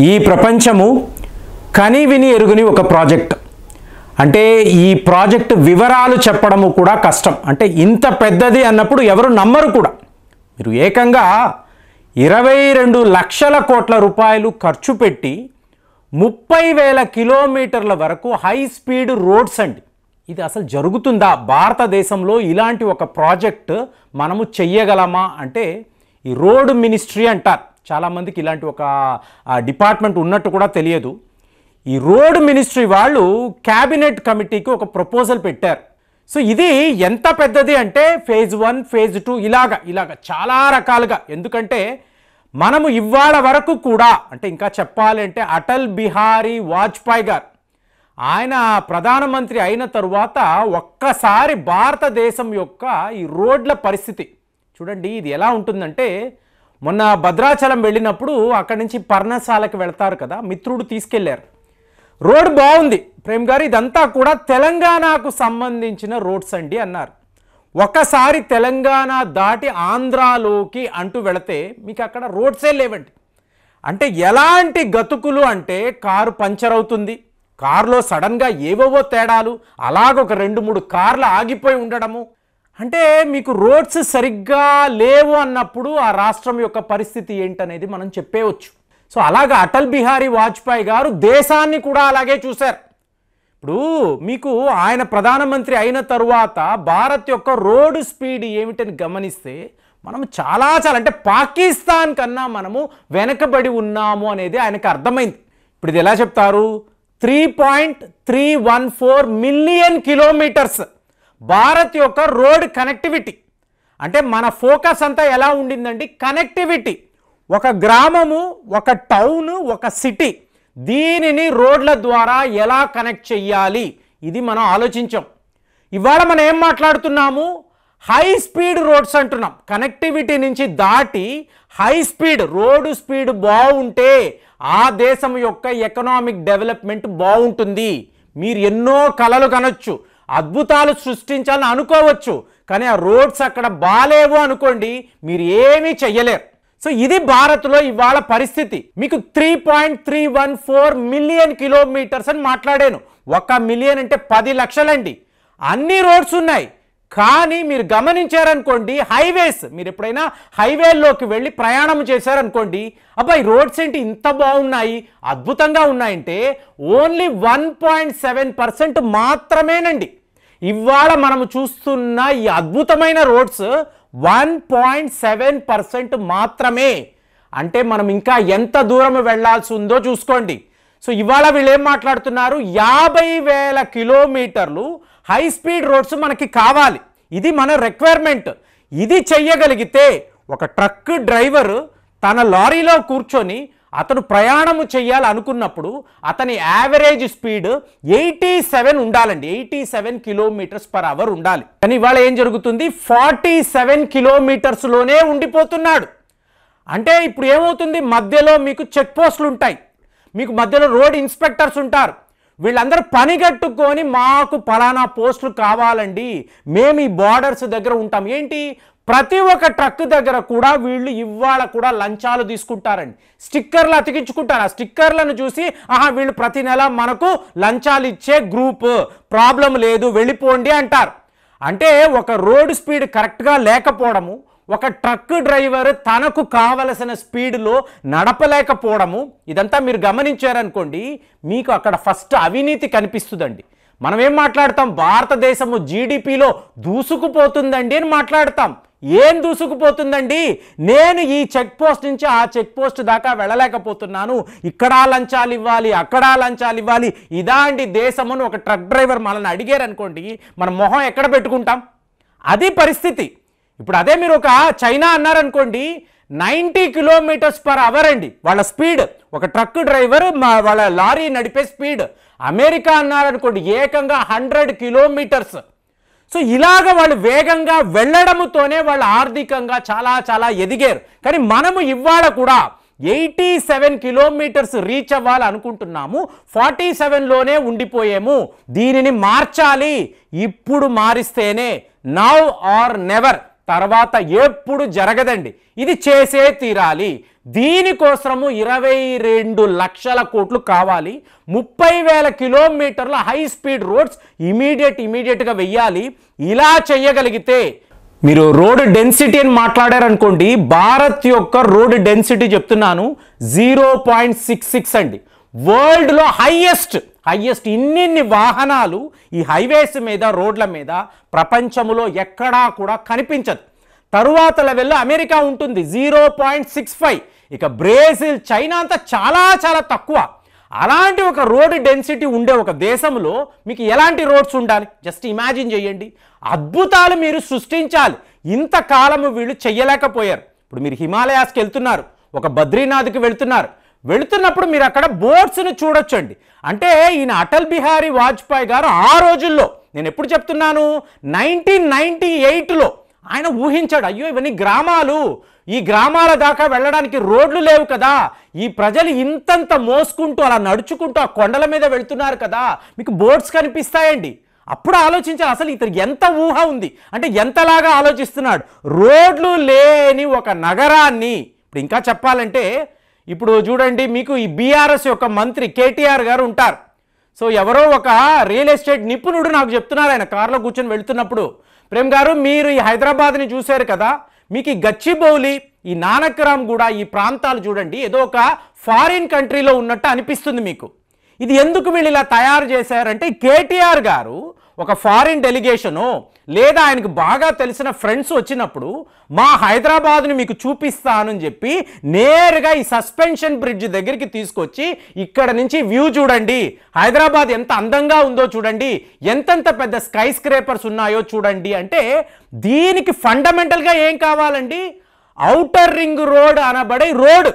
ఈ ప్రపంచము కనివిని ఎరుగని ఒక ప్రాజెక్ట్. అంటే ఈ ప్రాజెక్ట్ వివరాలు చెప్పడము కూడా కష్టం. అంటే ఇంత పెద్దది అన్నప్పుడు ఎవరు నమ్మరు కూడా. మీరు ఏకంగా 22 లక్షల కోట్ల రూపాయలు ఖర్చు పెట్టి 30,000 కిలోమీటర్ల వరకు హై స్పీడ్ రోడ్స్ అండి. ఇది అసలు జరుగుతుందా భారతదేశంలో? ఇలాంటి ఒక ప్రాజెక్ట్ మనము చెయ్యగలమా అంటే ఈ రోడ్ మినిస్ట్రీ అంటారు. చాలామందికి ఇలాంటి ఒక డిపార్ట్మెంట్ ఉన్నట్టు కూడా తెలియదు. ఈ రోడ్ మినిస్ట్రీ వాళ్ళు క్యాబినెట్ కమిటీకి ఒక ప్రపోజల్ పెట్టారు. సో ఇది ఎంత పెద్దది అంటే ఫేజ్ 1, ఫేజ్ 2 ఇలాగ చాలా రకాలుగా. ఎందుకంటే మనము ఇవాళ వరకు కూడా అంటే ఇంకా చెప్పాలంటే అటల్ బిహారీ వాజ్పేయి గారు ఆయన ప్రధానమంత్రి అయిన తరువాత ఒక్కసారి భారతదేశం యొక్క ఈ రోడ్ల పరిస్థితి చూడండి. ఇది ఎలా ఉంటుందంటే మొన్న భద్రాచలం వెళ్ళినప్పుడు అక్కడి నుంచి పర్ణశాలకు వెళ్తారు కదా, మిత్రుడు తీసుకెళ్లారు. రోడ్ బాగుంది ప్రేమ్ గారు, ఇదంతా కూడా తెలంగాణకు సంబంధించిన రోడ్స్ అండి అన్నారు. ఒకసారి తెలంగాణ దాటి ఆంధ్రాలోకి అంటూ వెళితే మీకు అక్కడ రోడ్సే లేవండి. అంటే ఎలాంటి గతుకులు అంటే కారు పంచర్ అవుతుంది, కారులో సడన్గా ఏవేవో తేడాలు, అలాగ ఒక 2-3 కార్లు ఆగిపోయి ఉండడము. అంటే మీకు రోడ్స్ సరిగ్గా లేవు అన్నప్పుడు ఆ రాష్ట్రం యొక్క పరిస్థితి ఏంటనేది మనం చెప్పేవచ్చు. సో అలాగా అటల్ బిహారీ వాజ్పేయి గారు దేశాన్ని కూడా అలాగే చూశారు. ఇప్పుడు మీకు ఆయన ప్రధానమంత్రి అయిన తరువాత భారత్ యొక్క రోడ్ స్పీడ్ ఏమిటని గమనిస్తే మనం చాలా అంటే పాకిస్తాన్ కన్నా మనము వెనకబడి ఉన్నాము అనేది ఆయనకు అర్థమైంది. ఇప్పుడు ఇది ఎలా చెప్తారు? 3.314 మిలియన్ కిలోమీటర్స్ భారత్ యొక్క రోడ్ కనెక్టివిటీ. అంటే మన ఫోకస్ అంతా ఎలా ఉండిందండి? కనెక్టివిటీ. ఒక గ్రామము, ఒక టౌన్, ఒక సిటీ, దీనిని రోడ్ల ద్వారా ఎలా కనెక్ట్ చెయ్యాలి ఇది మనం ఆలోచించాం. ఇవాళ మనం ఏం మాట్లాడుతున్నాము? హై స్పీడ్ రోడ్స్ అంటున్నాం. కనెక్టివిటీ నుంచి దాటి హై స్పీడ్ రోడ్డు స్పీడ్ బాగుంటే ఆ దేశం యొక్క ఎకనామిక్ డెవలప్మెంట్ బాగుంటుంది. మీరు ఎన్నో కలలు కనొచ్చు, అద్భుతాలు సృష్టించాలని అనుకోవచ్చు, కానీ ఆ రోడ్స్ అక్కడ బాలేవు అనుకోండి, మీరు ఏమీ చెయ్యలేరు. సో ఇది భారత్లో ఇవాళ పరిస్థితి. మీకు 3.314 మిలియన్ కిలోమీటర్స్ అని మాట్లాడాను. 1 మిలియన్ అంటే 10 లక్షలండి. అన్ని రోడ్స్ ఉన్నాయి, కానీ మీరు గమనించారనుకోండి హైవేస్, మీరు ఎప్పుడైనా హైవేల్లోకి వెళ్ళి ప్రయాణం చేశారనుకోండి, అబ్బాయి రోడ్స్ ఏంటి ఇంత బాగున్నాయి, అద్భుతంగా ఉన్నాయంటే ఓన్లీ 1.7% మాత్రమేనండి. ఇవాళ మనము చూస్తున్న ఈ అద్భుతమైన రోడ్స్ 1.7% మాత్రమే. అంటే మనం ఇంకా ఎంత దూరం వెళ్ళాల్సి ఉందో చూసుకోండి. సో ఇవాళ వీళ్ళు ఏం మాట్లాడుతున్నారు? 50,000 కిలోమీటర్లు హై స్పీడ్ రోడ్స్ మనకి కావాలి. ఇది మన రిక్వైర్మెంట్. ఇది చెయ్యగలిగితే ఒక ట్రక్ డ్రైవర్ తన లారీలో కూర్చొని అతను ప్రయాణము చెయ్యాలనుకున్నప్పుడు అతని యావరేజ్ స్పీడ్ 87 ఉండాలండి. 87 కిలోమీటర్స్ పర్ అవర్ ఉండాలి. కానీ ఇవాళ ఏం జరుగుతుంది? 47 కిలోమీటర్స్లోనే ఉండిపోతున్నాడు. అంటే ఇప్పుడు ఏమవుతుంది? మధ్యలో మీకు చెక్ పోస్టులు ఉంటాయి, మీకు మధ్యలో రోడ్ ఇన్స్పెక్టర్స్ ఉంటారు. వీళ్ళందరూ పనిగట్టుకొని మాకు పలానా పోస్టులు కావాలండి, మేము ఈ బార్డర్స్ దగ్గర ఉంటాం. ఏంటి? ప్రతి ఒక్క ట్రక్ దగ్గర కూడా వీళ్ళు ఇవాళ కూడా లంచాలు తీసుకుంటారండి. స్టిక్కర్లు అతికించుకుంటారు. ఆ స్టిక్కర్లను చూసి వీళ్ళు ప్రతి నెల మనకు లంచాలు ఇచ్చే గ్రూప్, ప్రాబ్లం లేదు వెళ్ళిపోండి అంటారు. అంటే ఒక రోడ్ స్పీడ్ కరెక్ట్గా లేకపోవడము, ఒక ట్రక్ డ్రైవర్ తనకు కావలసిన స్పీడ్లో నడపలేకపోవడము, ఇదంతా మీరు గమనించారనుకోండి, మీకు అక్కడ ఫస్ట్ అవినీతి కనిపిస్తుందండి. మనం ఏం మాట్లాడతాం? భారతదేశము జీడిపిలో దూసుకుపోతుందండి అని మాట్లాడతాం. ఏం దూసుకుపోతుందండి? నేను ఈ చెక్ పోస్ట్ నుంచి ఆ చెక్ పోస్ట్ దాకా వెళ్ళలేకపోతున్నాను, ఇక్కడ లంచాలు ఇవ్వాలి, అక్కడ లంచాలు ఇవ్వాలి, ఇదా అండి దేశమును ఒక ట్రక్ డ్రైవర్ మనల్ని అడిగారనుకోండి, మన మొహం ఎక్కడ పెట్టుకుంటాం? అది పరిస్థితి. ఇప్పుడు అదే మీరు ఒక చైనా అన్నారనుకోండి, 90 కిలోమీటర్స్ పర్ అవర్ అండి వాళ్ళ స్పీడ్, ఒక ట్రక్ డ్రైవర్ వాళ్ళ లారీ నడిపే స్పీడ్. అమెరికా అన్నారనుకోండి ఏకంగా 100 కిలోమీటర్స్. సో ఇలాగ వాళ్ళు వేగంగా వెళ్ళడముతోనే వాళ్ళు ఆర్థికంగా చాలా ఎదిగారు. కానీ మనము ఇవాళ కూడా 87 కిలోమీటర్స్ రీచ్ అవ్వాలి అనుకుంటున్నాము, 47లోనే ఉండిపోయాము. దీనిని మార్చాలి. ఇప్పుడు మారిస్తేనే, నౌ ఆర్ నెవర్, తర్వాత ఎప్పుడు జరగదండి. ఇది చేసే తీరాలి. దీనికోసము 22 లక్షల కోట్లు కావాలి. 30,000 కిలోమీటర్ల హై స్పీడ్ రోడ్స్ ఇమీడియట్గా వెయ్యాలి. ఇలా చేయగలిగితే మీరు రోడ్ డెన్సిటీ అని మాట్లాడారనుకోండి, భారత్ యొక్క రోడ్ డెన్సిటీ చెప్తున్నాను 0.66 అండి. వరల్డ్లో హైయెస్ట్ ఇన్ని వాహనాలు ఈ హైవేస్ మీద రోడ్ల మీద ప్రపంచంలో ఎక్కడా కూడా కనిపించదు. తరువాత లెవెల్లో అమెరికా ఉంటుంది 0.65. ఇక బ్రెజిల్, చైనా అంతా చాలా తక్కువ. అలాంటి ఒక రోడ్ డెన్సిటీ ఉండే ఒక దేశంలో మీకు ఎలాంటి రోడ్స్ ఉండాలి? జస్ట్ ఇమాజిన్ చేయండి. అద్భుతాలు మీరు సృష్టించాలి. ఇంతకాలము వీళ్ళు చెయ్యలేకపోయారు. ఇప్పుడు మీరు హిమాలయాస్కి వెళ్తున్నారు, ఒక బద్రీనాథ్కి వెళుతున్నప్పుడు మీరు అక్కడ బోట్స్ను చూడొచ్చండి. అంటే ఈయన అటల్ బిహారీ వాజ్పేయి గారు ఆ రోజుల్లో, నేను ఎప్పుడు చెప్తున్నాను, 1998లో ఆయన ఊహించాడు, అయ్యో ఇవన్నీ గ్రామాలు, ఈ గ్రామాల దాకా వెళ్ళడానికి రోడ్లు లేవు కదా, ఈ ప్రజలు ఇంతంత మోసుకుంటూ అలా నడుచుకుంటూ ఆ కొండల మీద వెళ్తున్నారు కదా, మీకు బోట్స్ కనిపిస్తాయండి. అప్పుడు ఆలోచించాలి, అసలు ఇతను ఎంత ఊహ ఉంది అంటే ఎంతలాగా ఆలోచిస్తున్నాడు. రోడ్లు లేని ఒక నగరాన్ని, ఇప్పుడు ఇంకా చెప్పాలంటే ఇప్పుడు చూడండి, మీకు ఈ బీఆర్ఎస్ యొక్క మంత్రి కేటీఆర్ గారు ఉంటారు. సో ఎవరో ఒక రియల్ ఎస్టేట్ నిపుణుడు నాకు చెప్తున్నారు, ఆయన కారులో కూర్చొని వెళ్తున్నప్పుడు, ప్రేమ్ గారు మీరు ఈ హైదరాబాద్ని చూశారు కదా, మీకు ఈ గచ్చిబౌలి, ఈ నానక్రామ్ కూడా, ఈ ప్రాంతాలు చూడండి ఏదో ఒక ఫారిన్ కంట్రీలో ఉన్నట్టు అనిపిస్తుంది మీకు. ఇది ఎందుకు వీళ్ళు ఇలా తయారు చేశారంటే, కేటీఆర్ గారు ఒక ఫారిన్ డెలిగేషను లేదా ఆయనకు బాగా తెలిసిన ఫ్రెండ్స్ వచ్చినప్పుడు మా హైదరాబాద్ని మీకు చూపిస్తానని చెప్పి నేరుగా ఈ సస్పెన్షన్ బ్రిడ్జ్ దగ్గరికి తీసుకొచ్చి ఇక్కడ నుంచి వ్యూ చూడండి, హైదరాబాద్ ఎంత అందంగా ఉందో చూడండి, ఎంతెంత పెద్ద స్కై స్క్రేపర్స్ ఉన్నాయో చూడండి అంటే, దీనికి ఫండమెంటల్గా ఏం కావాలండి? ఔటర్ రింగ్ రోడ్ అనబడే రోడ్.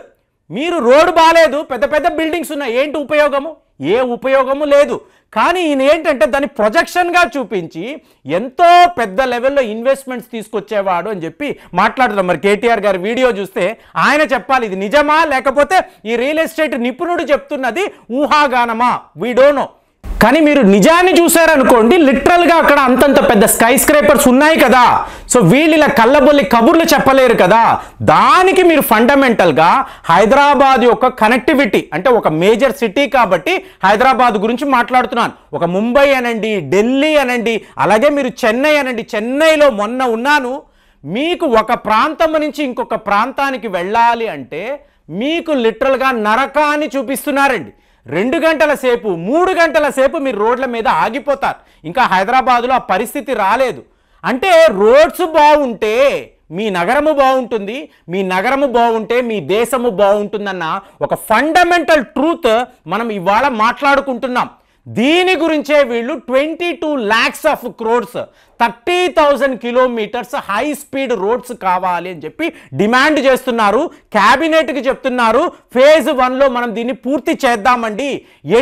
మీరు రోడ్ బాగాలేదు, పెద్ద బిల్డింగ్స్ ఉన్నాయి, ఏంటి ఉపయోగము? ఏ ఉపయోగము లేదు. కానీ ఈయన ఏంటంటే దాన్ని ప్రొజెక్షన్గా చూపించి ఎంతో పెద్ద లెవెల్లో ఇన్వెస్ట్మెంట్స్ తీసుకొచ్చేవాడు అని చెప్పి మాట్లాడుతున్నాం. మరి కేటీఆర్ గారి వీడియో చూస్తే ఆయన చెప్పాలి ఇది నిజమా లేకపోతే ఈ రియల్ ఎస్టేట్ నిపుణుడు చెప్తున్నది ఊహాగానమా, వీ డోంట్ నో. కానీ మీరు నిజాన్ని చూసారనుకోండి, లిటరల్గా అక్కడ అంతంత పెద్ద స్కై స్క్రేపర్స్ ఉన్నాయి కదా. సో వీళ్ళు ఇలా కళ్ళబొల్లి కబుర్లు చెప్పలేరు కదా. దానికి మీరు ఫండమెంటల్గా హైదరాబాద్ యొక్క కనెక్టివిటీ, అంటే ఒక మేజర్ సిటీ కాబట్టి హైదరాబాద్ గురించి మాట్లాడుతున్నాను. ఒక ముంబై అనండి, ఢిల్లీ అనండి, అలాగే మీరు చెన్నై అనండి. చెన్నైలో మొన్న ఉన్నాను. మీకు ఒక ప్రాంతం నుంచి ఇంకొక ప్రాంతానికి వెళ్ళాలి అంటే మీకు లిటరల్గా నరకాన్ని చూపిస్తున్నారండి. 2 గంటల సేపు 3 గంటల సేపు మీరు రోడ్ల మీద ఆగిపోతారు. ఇంకా హైదరాబాదులో ఆ పరిస్థితి రాలేదు. అంటే రోడ్స్ బాగుంటే మీ నగరము బాగుంటుంది, మీ నగరము బాగుంటే మీ దేశము బాగుంటుందన్న ఒక ఫండమెంటల్ ట్రూత్ మనం ఇవాళ మాట్లాడుకుంటున్నాం. దీని గురించే వీళ్ళు 22 lakhs of crores 30,000 kilometres high speed roads కావాలి అని చెప్పి డిమాండ్ చేస్తున్నారు. క్యాబినెట్కి చెప్తున్నారు ఫేజ్ 1లో మనం దీన్ని పూర్తి చేద్దామండి,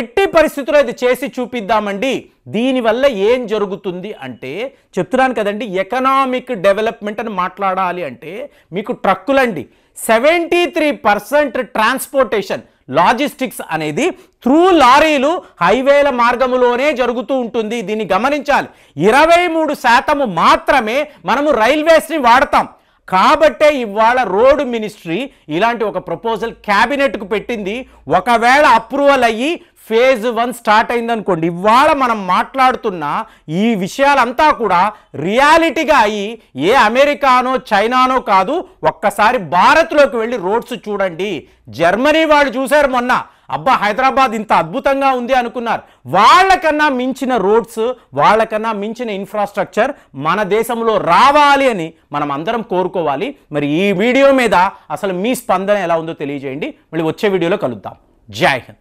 ఎట్టి పరిస్థితుల్లో ఇది చేసి చూపిద్దామండి. దీనివల్ల ఏం జరుగుతుంది అంటే చెప్తున్నాను కదండి, ఎకనామిక్ డెవలప్మెంట్ అని మాట్లాడాలి అంటే మీకు ట్రక్కులండి. 73% ట్రాన్స్పోర్టేషన్ లాజిస్టిక్స్ అనేది త్రూ లారీలు హైవేల మార్గములోనే జరుగుతూ ఉంటుంది. దీన్ని గమనించాలి. 23% మాత్రమే మనము రైల్వేస్ని వాడతాం. కాబట్టే ఇవాళ రోడ్ మినిస్ట్రీ ఇలాంటి ఒక ప్రపోజల్ క్యాబినెట్కు పెట్టింది. ఒకవేళ అప్రూవల్ అయ్యి ఫేజ్ 1 స్టార్ట్ అయిందనుకోండి, ఇవాళ మనం మాట్లాడుతున్న ఈ విషయాలంతా కూడా రియాలిటీగా అయ్యి ఏ అమెరికానో చైనానో కాదు, ఒక్కసారి భారత్లోకి వెళ్ళి రోడ్స్ చూడండి. జర్మనీ వాళ్ళు చూశారు మొన్న, అబ్బా హైదరాబాద్ ఇంత అద్భుతంగా ఉంది అనుకున్నారు. వాళ్ళకన్నా మించిన రోడ్స్, వాళ్ళకన్నా మించిన ఇన్ఫ్రాస్ట్రక్చర్ మన దేశంలో రావాలి అని మనం అందరం కోరుకోవాలి. మరి ఈ వీడియో మీద అసలు మీ స్పందన ఎలా ఉందో తెలియజేయండి. మళ్ళీ వచ్చే వీడియోలో కలుద్దాం. జై హింద్.